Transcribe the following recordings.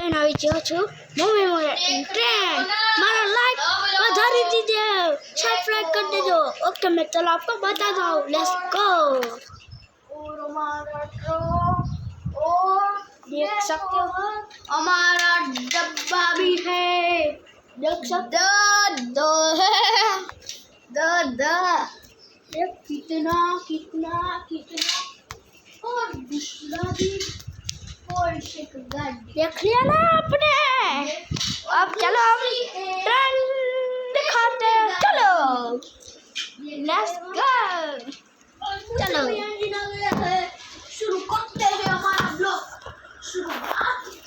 train આવી ગયો છું મમ્મી મને ट्रेन મારા लाइक વધારી દીજે सब्सक्राइब कर देजो ओके मैं चलो आपको बताता हूँ लेट्स गो और हमारा ट्रक और देख सकते हो हमारा डब्बा भी है देख सकते हो ये कितना कितना कितना और दूसरा भी देख लिया ना आपने अब चलो हम ट्रेन दिखाते चलो लेट्स गो चलो शुरू करते हैं हमारा ब्लॉग शुरू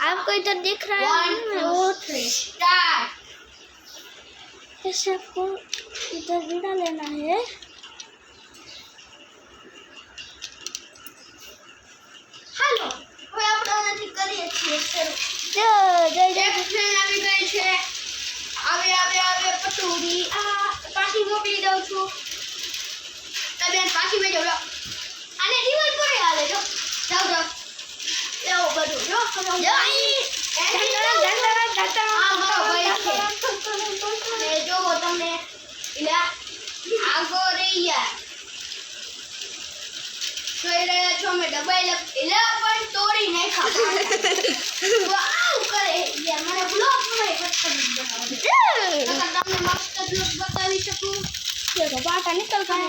आपको इधर दिख रहा है ऐसे आपको इधर वीडियो लेना है हेलो કરીએ છીએ ટ્રેન આવી ગઈ છે આવે પટુડી આ પાછી મોકલી દઉં છું બેન પાછી મેં જાવ આને રિવર પર હાલે જો જાવ એવું બધું જો જો તમને આગો રહ્યા જોઈ રહ્યા છો મેં દબાઈ પણ તોડી નાખ્યા આવ કરે યાર મને બ્લોગ માં તમને મસ્ત બ્લોગ બતાવી શકું देखो बाटा निकल गया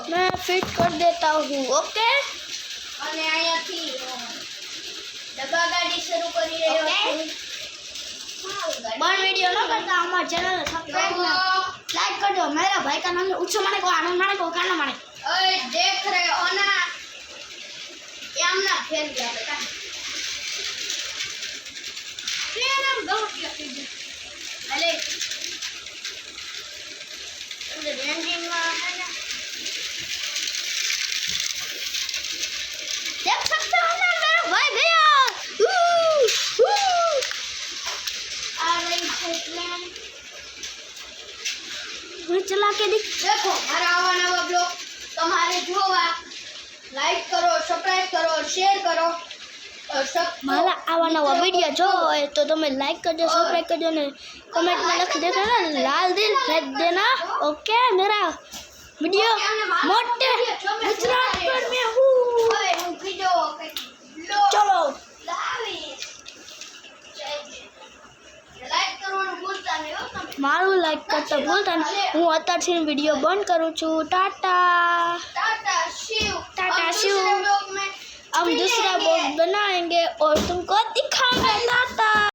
मैं फिट कर देता हूँ ओके અને અહીંયાથી ડબ્બા ગાડી શરૂ કરી રહ્યો છું बन वीडियो न करता हमारे चैनल सब्सक्राइब लाइक कर दो मेरा भाई का नाम उच्च माने को आनंद माने को काना माने ओए देख रहे हो ना यामना फेल गया बेटा ट्रेन हम बहुत लगी अरे अंदर एंजिन में है ना देख सकते हो ना मेरा भाई गया आ रही है ट्रेन मैं चला के देखो हमारा आवा नवा ब्लॉग तुम्हारे जोवा लाइक करो सब्सक्राइब करो शेयर करो और सब मारा आवा नवा वीडियो जो है तो तुम्हें लाइक कर दो सब्सक्राइब कर दो ने कमेंट में लिख देना ना लाल दिल फेंक देना ओके मेरा वीडियो मोटे गुजरात पर मैं हूँ चलो मारू लाइक करता भूलता नहीं हूँ अत्यारथी वीडियो बंद करूँ छू टाटा टाटा शिव हम दूसरा ब्लॉग बनाएंगे और तुमको